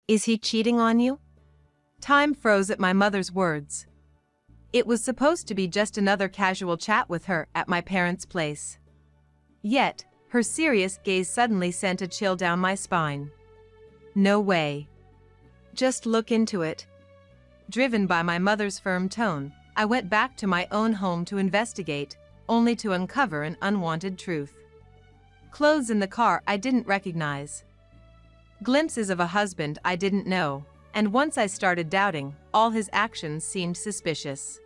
Is he cheating on you? Time froze at my mother's words. It was supposed to be just another casual chat with her at my parents' place. Yet, her serious gaze suddenly sent a chill down my spine. No way. Just look into it. Driven by my mother's firm tone, I went back to my own home to investigate, only to uncover an unwanted truth. Clothes in the car I didn't recognize. Glimpses of a husband I didn't know, and once I started doubting, all his actions seemed suspicious.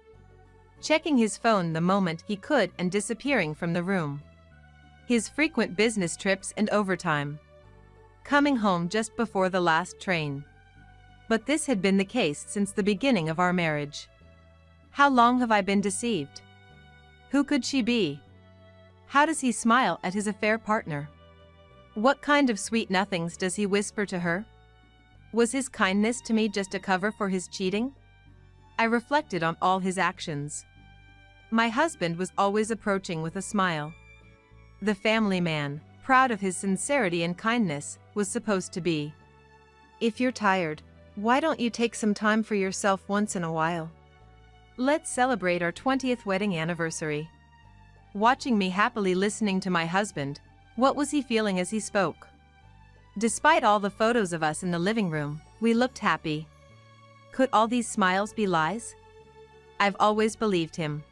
Checking his phone the moment he could and disappearing from the room. His frequent business trips and overtime. Coming home just before the last train. But this had been the case since the beginning of our marriage. How long have I been deceived? Who could she be? How does he smile at his affair partner? What kind of sweet nothings does he whisper to her? Was his kindness to me just a cover for his cheating? I reflected on all his actions. My husband was always approaching with a smile. The family man, proud of his sincerity and kindness, was supposed to be. If you're tired, why don't you take some time for yourself once in a while? Let's celebrate our 20th wedding anniversary. Watching me happily listening to my husband, what was he feeling as he spoke? Despite all the photos of us in the living room, we looked happy. Could all these smiles be lies? I've always believed him.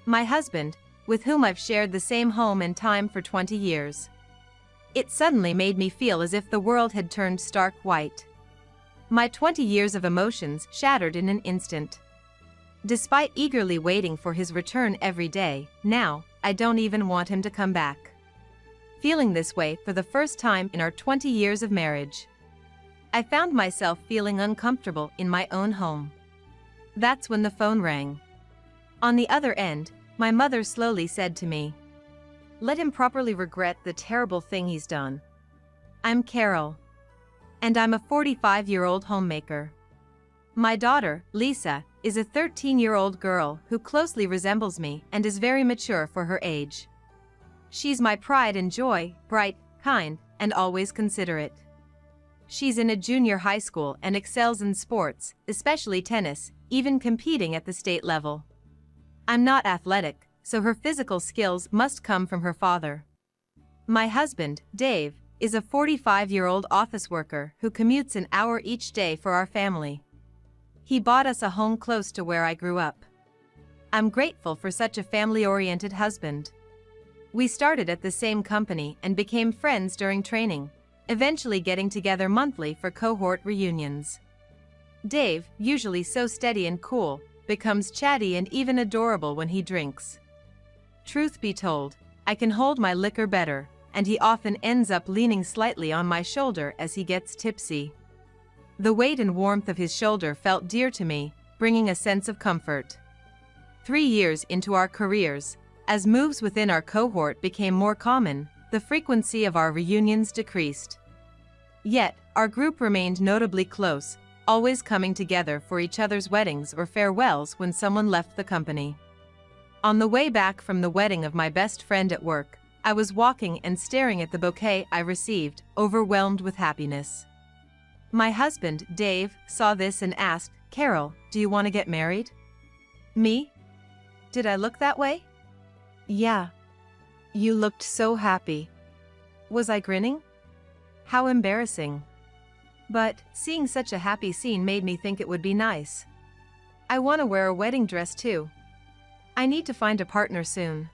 My husband, with whom I've shared the same home and time for 20 years. It suddenly made me feel as if the world had turned stark white. My 20 years of emotions shattered in an instant. Despite eagerly waiting for his return every day, now, I don't even want him to come back. Feeling this way for the first time in our 20 years of marriage. I found myself feeling uncomfortable in my own home. That's when the phone rang. On the other end, my mother slowly said to me, "Let him properly regret the terrible thing he's done. I'm Carol. And I'm a 45-year-old homemaker. My daughter, Lisa, is a 13-year-old girl who closely resembles me and is very mature for her age. She's my pride and joy, bright, kind, and always considerate. She's in a junior high school and excels in sports, especially tennis, even competing at the state level. I'm not athletic, so her physical skills must come from her father. My husband, Dave, is a 45-year-old office worker who commutes an hour each day for our family. He bought us a home close to where I grew up. I'm grateful for such a family-oriented husband. We started at the same company and became friends during training, eventually getting together monthly for cohort reunions. Dave, usually so steady and cool, becomes chatty and even adorable when he drinks. Truth be told, I can hold my liquor better, and he often ends up leaning slightly on my shoulder as he gets tipsy. The weight and warmth of his shoulder felt dear to me, bringing a sense of comfort. 3 years into our careers, as moves within our cohort became more common, the frequency of our reunions decreased. Yet, our group remained notably close, always coming together for each other's weddings or farewells when someone left the company. On the way back from the wedding of my best friend at work, I was walking and staring at the bouquet I received, overwhelmed with happiness. My husband, Dave, saw this and asked, "Carol, do you want to get married?" Me? Did I look that way? Yeah. You looked so happy. Was I grinning? How embarrassing. But, seeing such a happy scene made me think it would be nice. I want to wear a wedding dress too. I need to find a partner soon.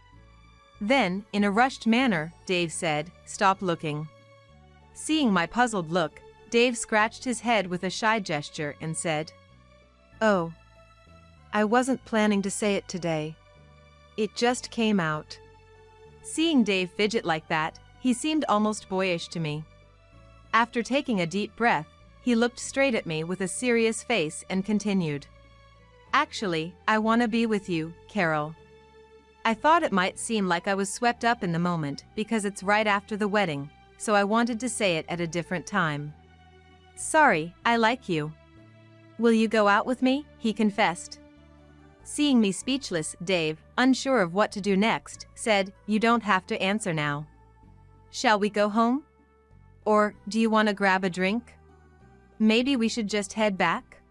Then, in a rushed manner, Dave said, "Stop looking." Seeing my puzzled look, Dave scratched his head with a shy gesture and said, "Oh. I wasn't planning to say it today. It just came out." Seeing Dave fidget like that, he seemed almost boyish to me. After taking a deep breath, he looked straight at me with a serious face and continued, "Actually, I want to be with you, Carol." I thought it might seem like I was swept up in the moment because it's right after the wedding, so I wanted to say it at a different time. "Sorry, I like you. Will you go out with me?" he confessed. Seeing me speechless, Dave, unsure of what to do next, said, "You don't have to answer now. Shall we go home? Or, do you want to grab a drink?" Maybe we should just head back?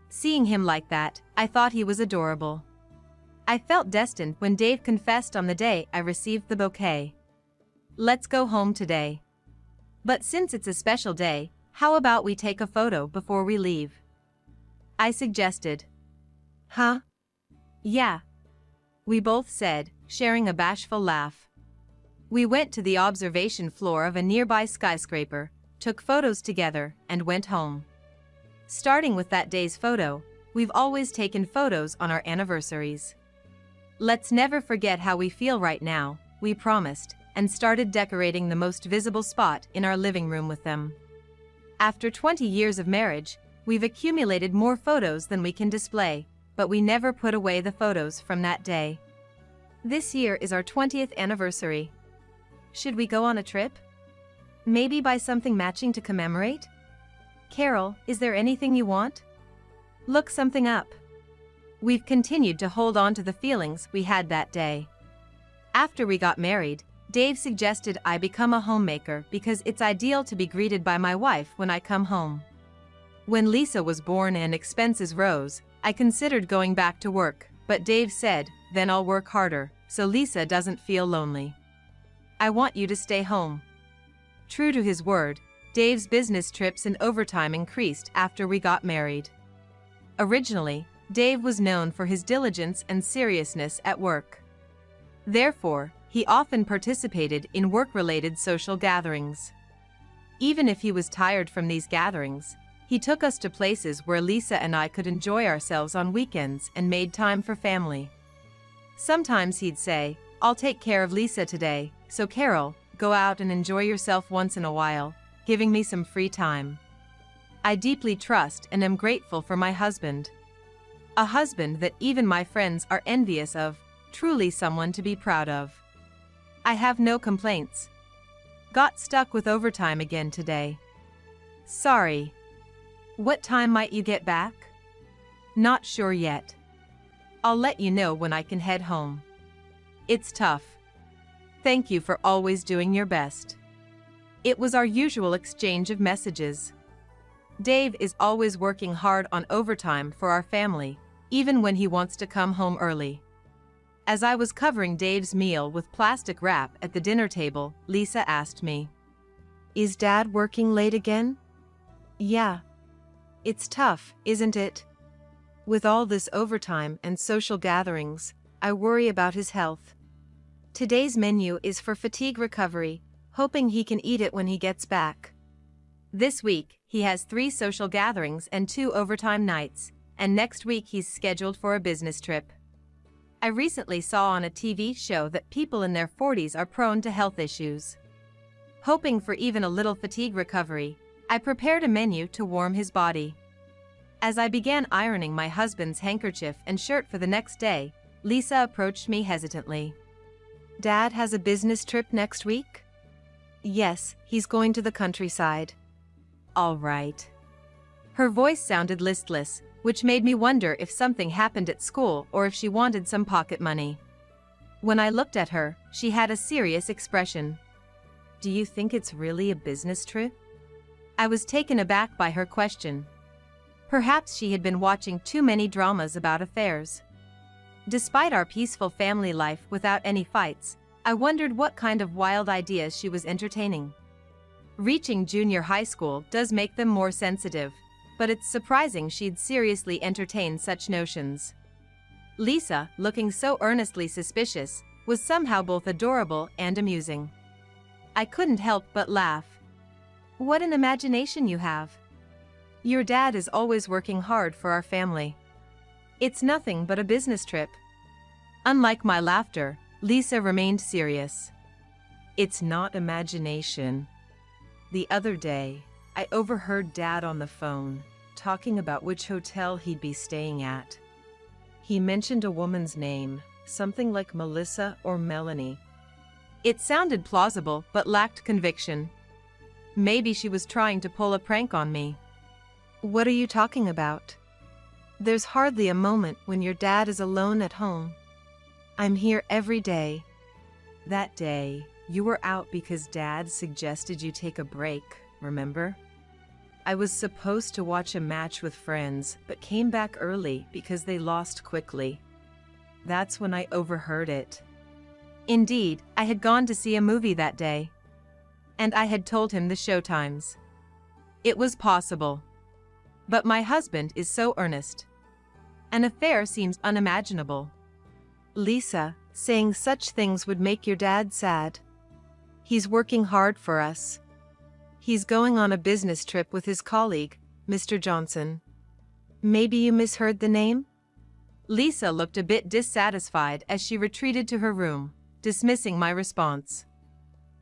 Seeing him like that, I thought he was adorable. I felt destined when Dave confessed on the day I received the bouquet. Let's go home today. But since it's a special day, how about we take a photo before we leave? I suggested. Huh? Yeah. We both said, sharing a bashful laugh. We went to the observation floor of a nearby skyscraper, took photos together, and went home. Starting with that day's photo, we've always taken photos on our anniversaries. Let's never forget how we feel right now, we promised, and started decorating the most visible spot in our living room with them. After 20 years of marriage, we've accumulated more photos than we can display, but we never put away the photos from that day. This year is our 20th anniversary. Should we go on a trip? Maybe buy something matching to commemorate? Carol, is there anything you want? Look something up. We've continued to hold on to the feelings we had that day. After we got married, Dave suggested I become a homemaker because it's ideal to be greeted by my wife when I come home. When Lisa was born and expenses rose, I considered going back to work, but Dave said, then I'll work harder, so Lisa doesn't feel lonely. I want you to stay home. True to his word, Dave's business trips and overtime increased after we got married. Originally, Dave was known for his diligence and seriousness at work. Therefore, he often participated in work-related social gatherings. Even if he was tired from these gatherings, he took us to places where Lisa and I could enjoy ourselves on weekends and made time for family. Sometimes he'd say, I'll take care of Lisa today, so Carol, go out and enjoy yourself once in a while, giving me some free time. I deeply trust and am grateful for my husband. A husband that even my friends are envious of, truly someone to be proud of. I have no complaints. Got stuck with overtime again today. Sorry. What time might you get back? Not sure yet. I'll let you know when I can head home. It's tough. Thank you for always doing your best. It was our usual exchange of messages. Dave is always working hard on overtime for our family, even when he wants to come home early. As I was covering Dave's meal with plastic wrap at the dinner table, Lisa asked me, Is Dad working late again? Yeah. It's tough, isn't it? With all this overtime and social gatherings, I worry about his health. Today's menu is for fatigue recovery, hoping he can eat it when he gets back. This week, he has 3 social gatherings and 2 overtime nights, and next week he's scheduled for a business trip. I recently saw on a TV show that people in their 40s are prone to health issues. Hoping for even a little fatigue recovery, I prepared a menu to warm his body. As I began ironing my husband's handkerchief and shirt for the next day, Lisa approached me hesitantly. Dad has a business trip next week? Yes, he's going to the countryside. All right. Her voice sounded listless, which made me wonder if something happened at school or if she wanted some pocket money. When I looked at her, she had a serious expression. Do you think it's really a business trip? I was taken aback by her question. Perhaps she had been watching too many dramas about affairs. Despite our peaceful family life without any fights, I wondered what kind of wild ideas she was entertaining. Reaching junior high school does make them more sensitive, but it's surprising she'd seriously entertain such notions. Lisa, looking so earnestly suspicious, was somehow both adorable and amusing. I couldn't help but laugh. What an imagination you have. Your dad is always working hard for our family. It's nothing but a business trip. Unlike my laughter, Lisa remained serious. It's not imagination. The other day, I overheard Dad on the phone, talking about which hotel he'd be staying at. He mentioned a woman's name, something like Melissa or Melanie. It sounded plausible but lacked conviction. Maybe she was trying to pull a prank on me. What are you talking about? There's hardly a moment when your dad is alone at home. I'm here every day. That day, you were out because Dad suggested you take a break, remember? I was supposed to watch a match with friends, but came back early because they lost quickly. That's when I overheard it. Indeed, I had gone to see a movie that day. And I had told him the showtimes. It was possible. But my husband is so earnest. An affair seems unimaginable. Lisa, saying such things would make your dad sad. He's working hard for us. He's going on a business trip with his colleague, Mr. Johnson. Maybe you misheard the name? Lisa looked a bit dissatisfied as she retreated to her room, dismissing my response.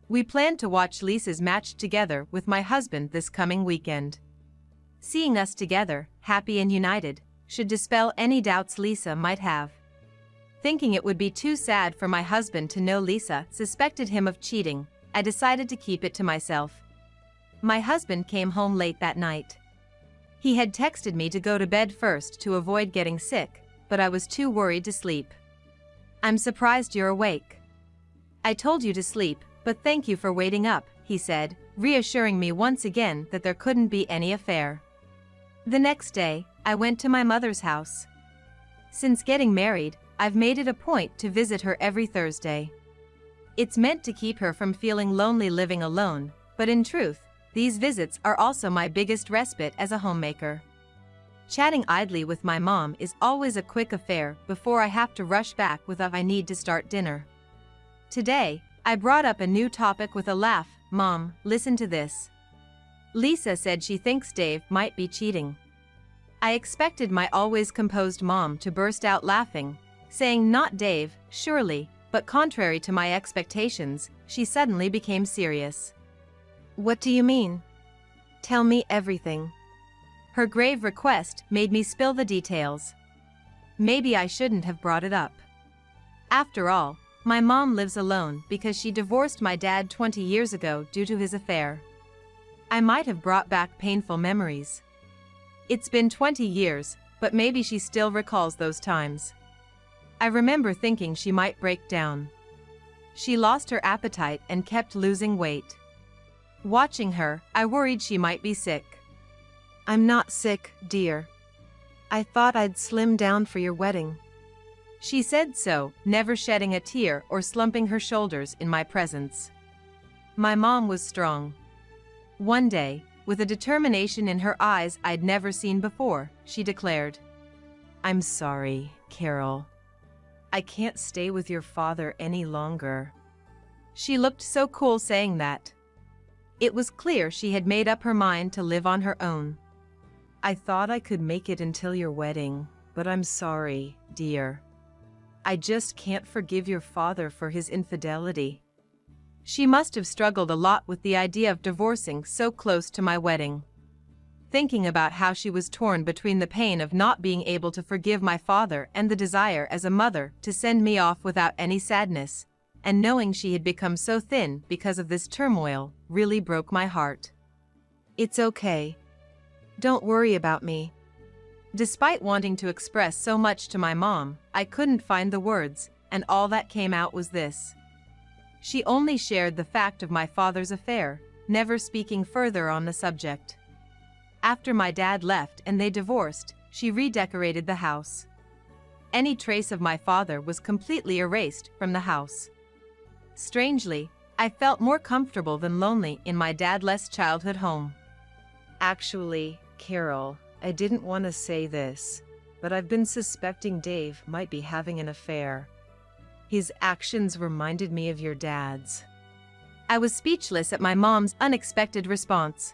We planned to watch Lisa's match together with my husband this coming weekend. Seeing us together, happy and united, should dispel any doubts Lisa might have. Thinking it would be too sad for my husband to know Lisa suspected him of cheating, I decided to keep it to myself. My husband came home late that night. He had texted me to go to bed first to avoid getting sick, but I was too worried to sleep. "I'm surprised you're awake. I told you to sleep, but thank you for waiting up," he said, reassuring me once again that there couldn't be any affair. The next day, I went to my mother's house. Since getting married, I've made it a point to visit her every Thursday. It's meant to keep her from feeling lonely living alone, but in truth, these visits are also my biggest respite as a homemaker. Chatting idly with my mom is always a quick affair before I have to rush back with if I need to start dinner. Today, I brought up a new topic with a laugh. "Mom, listen to this. Lisa said she thinks Dave might be cheating." I expected my always composed mom to burst out laughing, saying not Dave, surely, but contrary to my expectations, she suddenly became serious. "What do you mean? Tell me everything." Her grave request made me spill the details. Maybe I shouldn't have brought it up. After all, my mom lives alone because she divorced my dad 20 years ago due to his affair. I might have brought back painful memories. It's been 20 years, but maybe she still recalls those times. I remember thinking she might break down. She lost her appetite and kept losing weight. Watching her, I worried she might be sick. "I'm not sick, dear. I thought I'd slim down for your wedding." She said so, never shedding a tear or slumping her shoulders in my presence. My mom was strong. One day, with a determination in her eyes I'd never seen before, she declared, "I'm sorry, Carol. I can't stay with your father any longer." She looked so cool saying that. It was clear she had made up her mind to live on her own. "I thought I could make it until your wedding, but I'm sorry, dear. I just can't forgive your father for his infidelity." She must have struggled a lot with the idea of divorcing so close to my wedding. Thinking about how she was torn between the pain of not being able to forgive my father and the desire as a mother to send me off without any sadness, and knowing she had become so thin because of this turmoil, really broke my heart. "It's okay. Don't worry about me." Despite wanting to express so much to my mom, I couldn't find the words, and all that came out was this. She only shared the fact of my father's affair, never speaking further on the subject. After my dad left and they divorced, she redecorated the house. Any trace of my father was completely erased from the house. Strangely, I felt more comfortable than lonely in my dad-less childhood home. "Actually, Carol, I didn't want to say this, but I've been suspecting Dave might be having an affair. His actions reminded me of your dad's." I was speechless at my mom's unexpected response.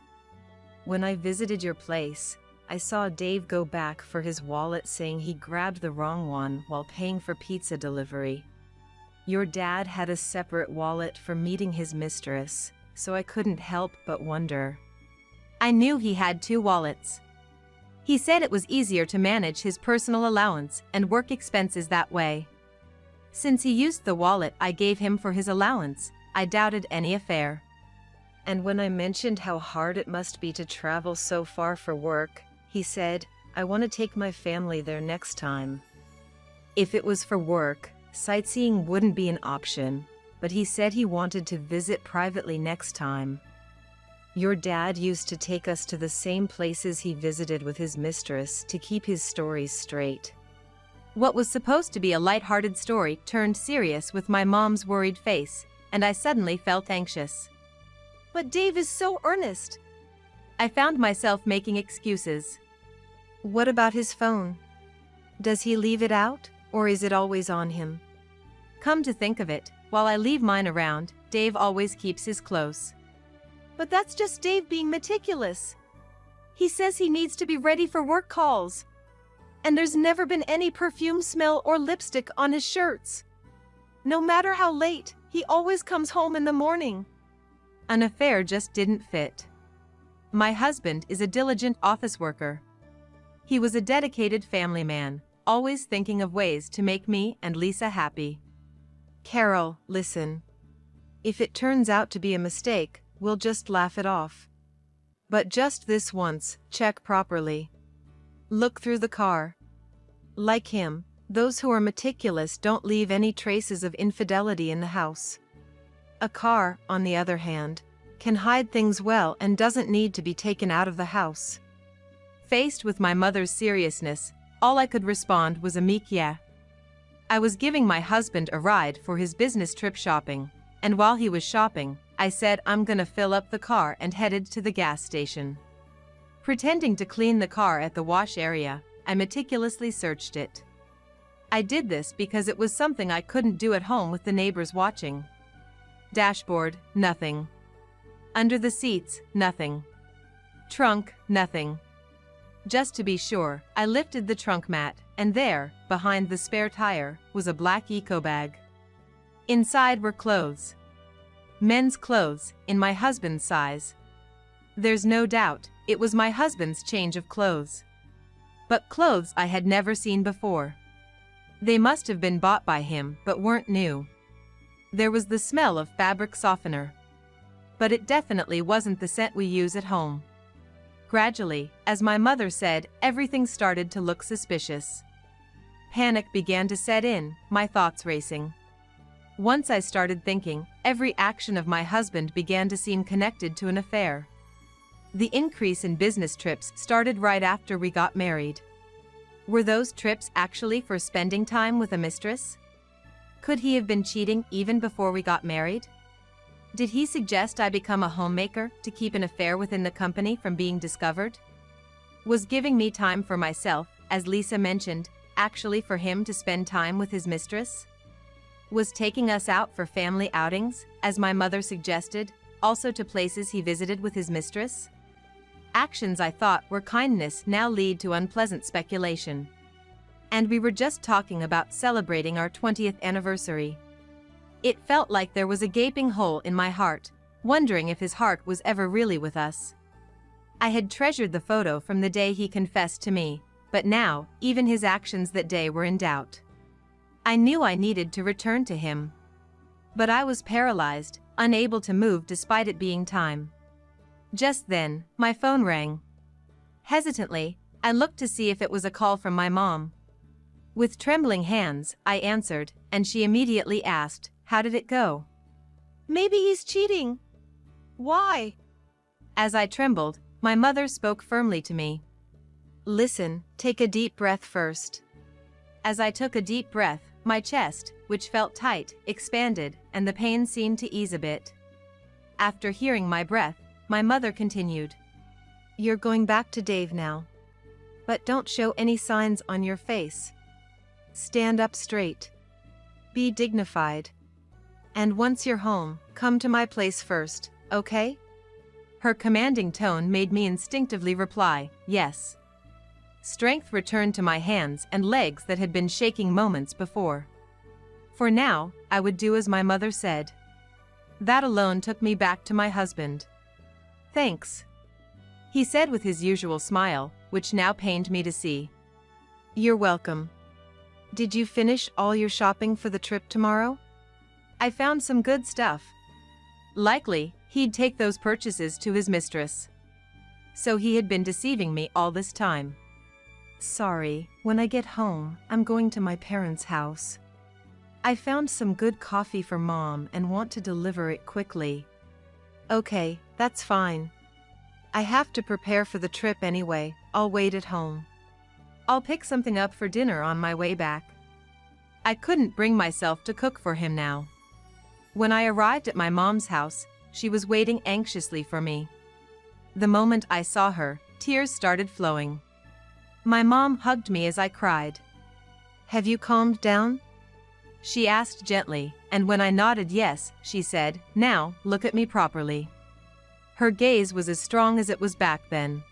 "When I visited your place, I saw Dave go back for his wallet saying he grabbed the wrong one while paying for pizza delivery. Your dad had a separate wallet for meeting his mistress, so I couldn't help but wonder." I knew he had two wallets. He said it was easier to manage his personal allowance and work expenses that way. Since he used the wallet I gave him for his allowance, I doubted any affair. "And when I mentioned how hard it must be to travel so far for work, he said, 'I want to take my family there next time.' If it was for work, sightseeing wouldn't be an option, but he said he wanted to visit privately next time." Your dad used to take us to the same places he visited with his mistress to keep his stories straight. What was supposed to be a light-hearted story turned serious with my mom's worried face, and I suddenly felt anxious. But Dave is so earnest. I found myself making excuses. What about his phone? Does he leave it out, or is it always on him? Come to think of it, while I leave mine around, Dave always keeps his close. But that's just Dave being meticulous. He says he needs to be ready for work calls. And there's never been any perfume smell or lipstick on his shirts. No matter how late, he always comes home in the morning. An affair just didn't fit. My husband is a diligent office worker. He was a dedicated family man, always thinking of ways to make me and Lisa happy. Carol, listen. If it turns out to be a mistake, we'll just laugh it off. But just this once, check properly. Look through the car. Like him, those who are meticulous don't leave any traces of infidelity in the house. A car, on the other hand, can hide things well and doesn't need to be taken out of the house. Faced with my mother's seriousness, all I could respond was a meek yeah. I was giving my husband a ride for his business trip shopping, and while he was shopping, I said I'm gonna fill up the car and headed to the gas station. Pretending to clean the car at the wash area, I meticulously searched it. I did this because it was something I couldn't do at home with the neighbors watching. Dashboard, nothing. Under the seats, nothing. Trunk, nothing. Just to be sure, I lifted the trunk mat, and there, behind the spare tire, was a black eco bag. Inside were clothes. Men's clothes, in my husband's size. There's no doubt, it was my husband's change of clothes. But clothes I had never seen before. They must have been bought by him, but weren't new. There was the smell of fabric softener. But it definitely wasn't the scent we use at home. Gradually, as my mother said, everything started to look suspicious. Panic began to set in, my thoughts racing. Once I started thinking, every action of my husband began to seem connected to an affair. The increase in business trips started right after we got married. Were those trips actually for spending time with a mistress? Could he have been cheating even before we got married? Did he suggest I become a homemaker to keep an affair within the company from being discovered? Was giving me time for myself, as Lisa mentioned, actually for him to spend time with his mistress? Was taking us out for family outings, as my mother suggested, also to places he visited with his mistress? Actions I thought were kindness now lead to unpleasant speculation. And we were just talking about celebrating our 20th anniversary. It felt like there was a gaping hole in my heart, wondering if his heart was ever really with us. I had treasured the photo from the day he confessed to me, but now, even his actions that day were in doubt. I knew I needed to return to him. But I was paralyzed, unable to move despite it being time. Just then, my phone rang. Hesitantly, I looked to see if it was a call from my mom. With trembling hands, I answered, and she immediately asked, "How did it go?" Maybe he's cheating. Why? As I trembled, my mother spoke firmly to me. Listen, take a deep breath first. As I took a deep breath, my chest, which felt tight, expanded, and the pain seemed to ease a bit. After hearing my breath, my mother continued. You're going back to Dave now. But don't show any signs on your face. Stand up straight. Be dignified. And once you're home, come to my place first, okay? Her commanding tone made me instinctively reply, yes. Strength returned to my hands and legs that had been shaking moments before. For now, I would do as my mother said. That alone took me back to my husband. Thanks, he said with his usual smile, which now pained me to see. You're welcome. Did you finish all your shopping for the trip tomorrow? I found some good stuff. Likely, he'd take those purchases to his mistress. So he had been deceiving me all this time. Sorry, when I get home, I'm going to my parents' house. I found some good coffee for Mom and want to deliver it quickly. Okay, that's fine. I have to prepare for the trip anyway. I'll wait at home. I'll pick something up for dinner on my way back. I couldn't bring myself to cook for him now. When I arrived at my mom's house, she was waiting anxiously for me. The moment I saw her, tears started flowing. My mom hugged me as I cried. "Have you calmed down?" she asked gently, and when I nodded yes, she said, "Now, look at me properly." Her gaze was as strong as it was back then.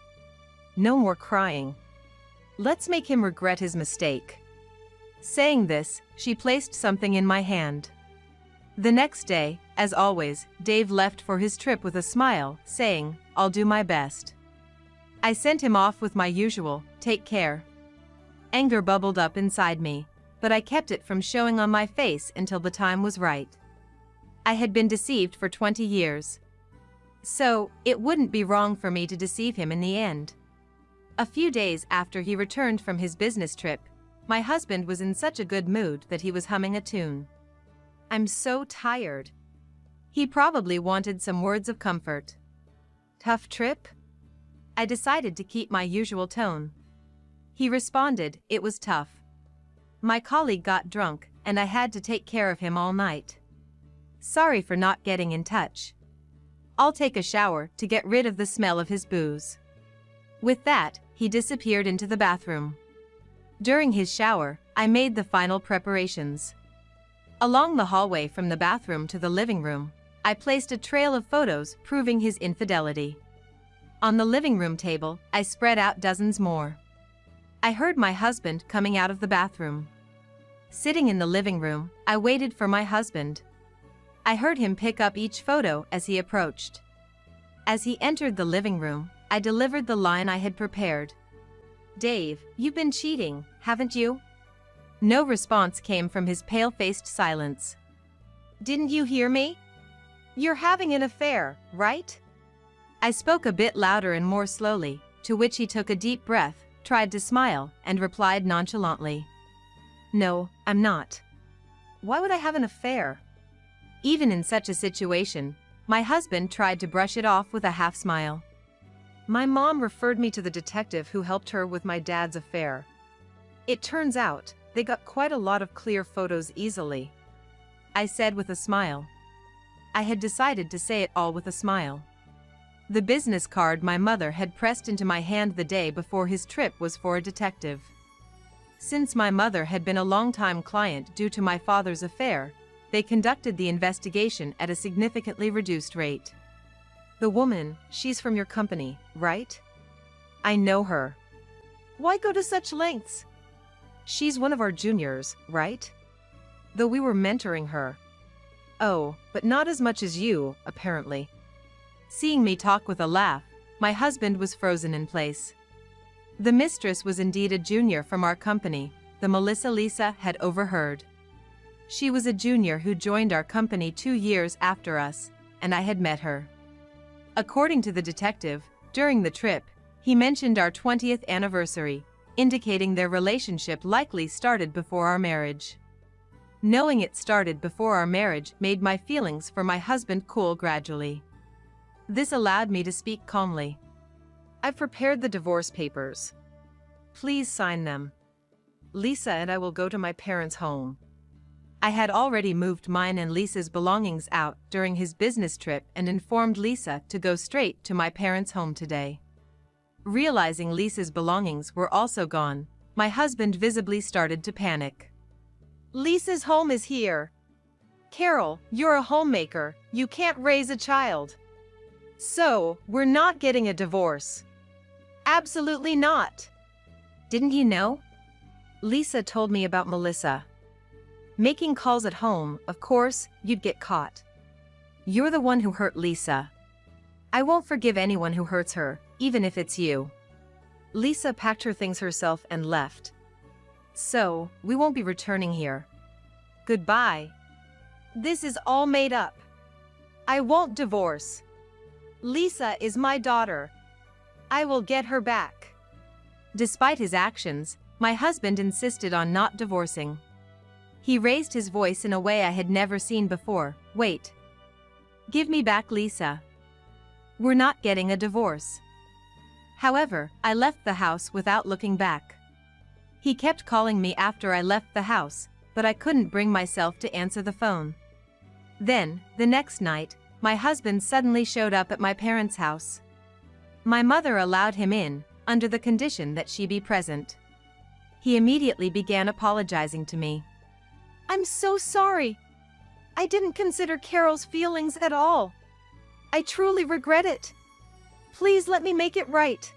"No more crying. Let's make him regret his mistake." Saying this, she placed something in my hand. The next day, as always, Dave left for his trip with a smile, saying, "I'll do my best." I sent him off with my usual, "Take care." Anger bubbled up inside me, but I kept it from showing on my face until the time was right. I had been deceived for 20 years. So, it wouldn't be wrong for me to deceive him in the end. A few days after he returned from his business trip, my husband was in such a good mood that he was humming a tune. "I'm so tired." He probably wanted some words of comfort. "Tough trip?" I decided to keep my usual tone. He responded, "It was tough. My colleague got drunk, and I had to take care of him all night. Sorry for not getting in touch. I'll take a shower to get rid of the smell of his booze." With that, he disappeared into the bathroom. During his shower, I made the final preparations. Along the hallway from the bathroom to the living room, I placed a trail of photos proving his infidelity. On the living room table, I spread out dozens more. I heard my husband coming out of the bathroom. Sitting in the living room, I waited for my husband. I heard him pick up each photo as he approached. As he entered the living room, I delivered the line I had prepared. "Dave, you've been cheating, haven't you?" No response came from his pale-faced silence. "Didn't you hear me? You're having an affair, right?" I spoke a bit louder and more slowly, to which he took a deep breath, tried to smile, and replied nonchalantly, "No, I'm not. Why would I have an affair?" Even in such a situation, my husband tried to brush it off with a half smile. "My mom referred me to the detective who helped her with my dad's affair. It turns out, they got quite a lot of clear photos easily," I said with a smile. I had decided to say it all with a smile. The business card my mother had pressed into my hand the day before his trip was for a detective. Since my mother had been a long-time client due to my father's affair, they conducted the investigation at a significantly reduced rate. "The woman, she's from your company, right?" "I know her." "Why go to such lengths?" "She's one of our juniors, right?" "Though we were mentoring her." "Oh, but not as much as you, apparently." Seeing me talk with a laugh, my husband was frozen in place. The mistress was indeed a junior from our company, the Melissa Lisa had overheard. She was a junior who joined our company 2 years after us, and I had met her. According to the detective, during the trip, he mentioned our 20th anniversary, indicating their relationship likely started before our marriage. Knowing it started before our marriage made my feelings for my husband cool gradually. This allowed me to speak calmly. "I've prepared the divorce papers. Please sign them. Lisa and I will go to my parents' home." I had already moved mine and Lisa's belongings out during his business trip and informed Lisa to go straight to my parents' home today. Realizing Lisa's belongings were also gone, my husband visibly started to panic. "Lisa's home is here. Carol, you're a homemaker, you can't raise a child. So, we're not getting a divorce." "Absolutely not." "Didn't you know? Lisa told me about Melissa. Making calls at home, of course, you'd get caught. You're the one who hurt Lisa. I won't forgive anyone who hurts her, even if it's you." Lisa packed her things herself and left. So, we won't be returning here. Goodbye. "This is all made up. I won't divorce. Lisa is my daughter. I will get her back." Despite his actions, my husband insisted on not divorcing. He raised his voice in a way I had never seen before. "Wait. Give me back Lisa. We're not getting a divorce." However, I left the house without looking back. He kept calling me after I left the house, but I couldn't bring myself to answer the phone. Then, the next night, my husband suddenly showed up at my parents' house. My mother allowed him in, under the condition that she be present. He immediately began apologizing to me. I'm so sorry. I didn't consider Carol's feelings at all. I truly regret it. Please let me make it right.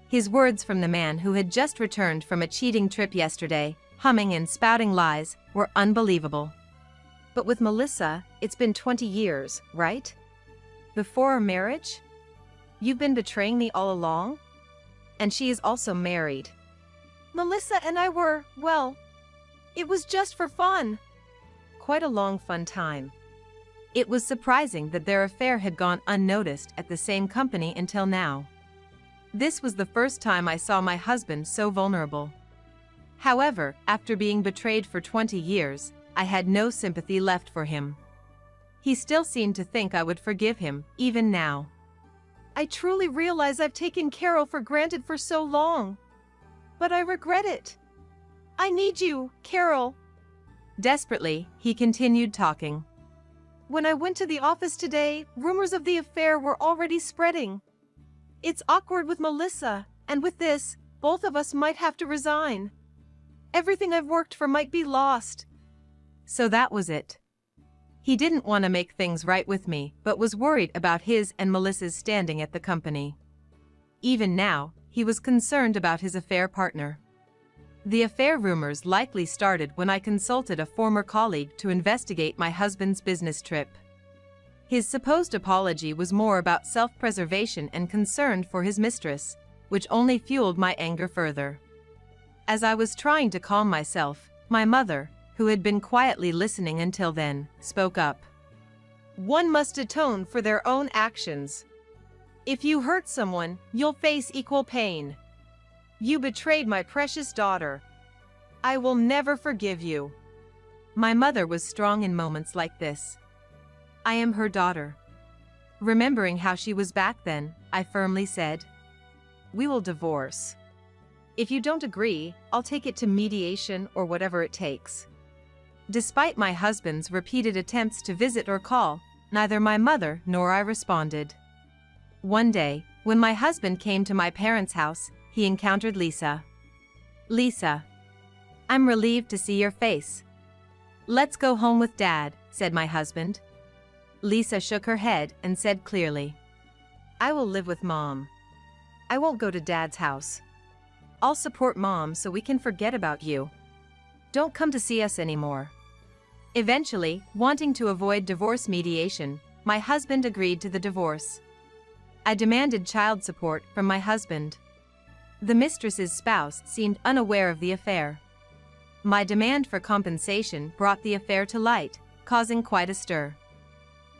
His words from the man who had just returned from a cheating trip yesterday, humming and spouting lies, were unbelievable. But with Melissa, it's been 20 years, right? Before our marriage? You've been betraying me all along? And she is also married. Melissa and I were, well, it was just for fun. Quite a long fun time. It was surprising that their affair had gone unnoticed at the same company until now. This was the first time I saw my husband so vulnerable. However, after being betrayed for 20 years, I had no sympathy left for him. He still seemed to think I would forgive him, even now. I truly realize I've taken Carol for granted for so long. But I regret it. I need you, Carol. Desperately, he continued talking. When I went to the office today, rumors of the affair were already spreading. It's awkward with Melissa, and with this, both of us might have to resign. Everything I've worked for might be lost. So that was it. He didn't want to make things right with me, but was worried about his and Melissa's standing at the company. Even now, he was concerned about his affair partner. The affair rumors likely started when I consulted a former colleague to investigate my husband's business trip. His supposed apology was more about self-preservation and concern for his mistress, which only fueled my anger further. As I was trying to calm myself, my mother, who had been quietly listening until then, spoke up. One must atone for their own actions. If you hurt someone, you'll face equal pain. You betrayed my precious daughter. I will never forgive you. My mother was strong in moments like this. I am her daughter. Remembering how she was back then, I firmly said, "We will divorce. If you don't agree, I'll take it to mediation or whatever it takes." Despite my husband's repeated attempts to visit or call, neither my mother nor I responded. One day, when my husband came to my parents' house, he encountered Lisa. "Lisa, I'm relieved to see your face. Let's go home with Dad," said my husband. Lisa shook her head and said clearly, "I will live with Mom. I won't go to Dad's house. I'll support Mom so we can forget about you. Don't come to see us anymore." Eventually, wanting to avoid divorce mediation, my husband agreed to the divorce. I demanded child support from my husband. The mistress's spouse seemed unaware of the affair. My demand for compensation brought the affair to light, causing quite a stir.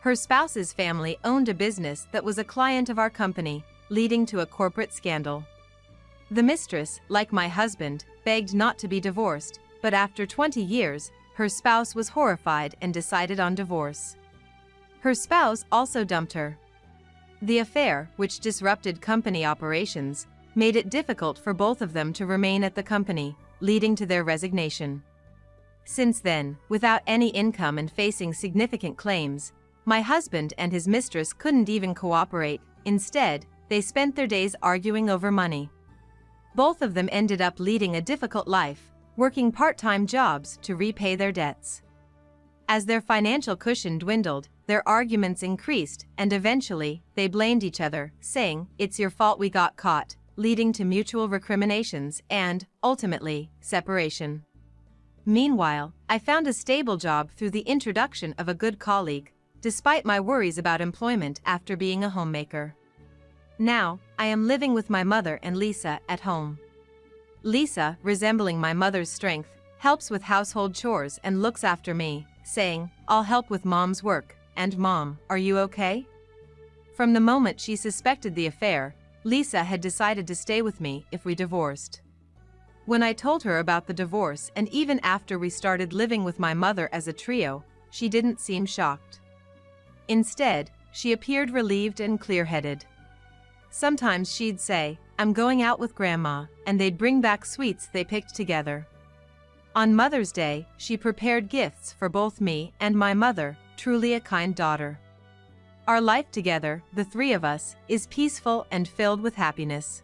Her spouse's family owned a business that was a client of our company, leading to a corporate scandal. The mistress, like my husband, begged not to be divorced, but after 20 years, her spouse was horrified and decided on divorce. Her spouse also dumped her. The affair, which disrupted company operations, made it difficult for both of them to remain at the company, leading to their resignation. Since then, without any income and facing significant claims, my husband and his mistress couldn't even cooperate. Instead, they spent their days arguing over money. Both of them ended up leading a difficult life, working part-time jobs to repay their debts. As their financial cushion dwindled, their arguments increased, and eventually, they blamed each other, saying, "It's your fault we got caught," leading to mutual recriminations and, ultimately, separation. Meanwhile, I found a stable job through the introduction of a good colleague, despite my worries about employment after being a homemaker. Now, I am living with my mother and Lisa at home. Lisa, resembling my mother's strength, helps with household chores and looks after me, saying, "I'll help with Mom's work," and "Mom, are you okay?" From the moment she suspected the affair, Lisa had decided to stay with me if we divorced. When I told her about the divorce and even after we started living with my mother as a trio, she didn't seem shocked. Instead, she appeared relieved and clear-headed. Sometimes she'd say, I'm going out with Grandma, and they'd bring back sweets they picked together. On Mother's Day, she prepared gifts for both me and my mother, truly a kind daughter. Our life together, the three of us, is peaceful and filled with happiness.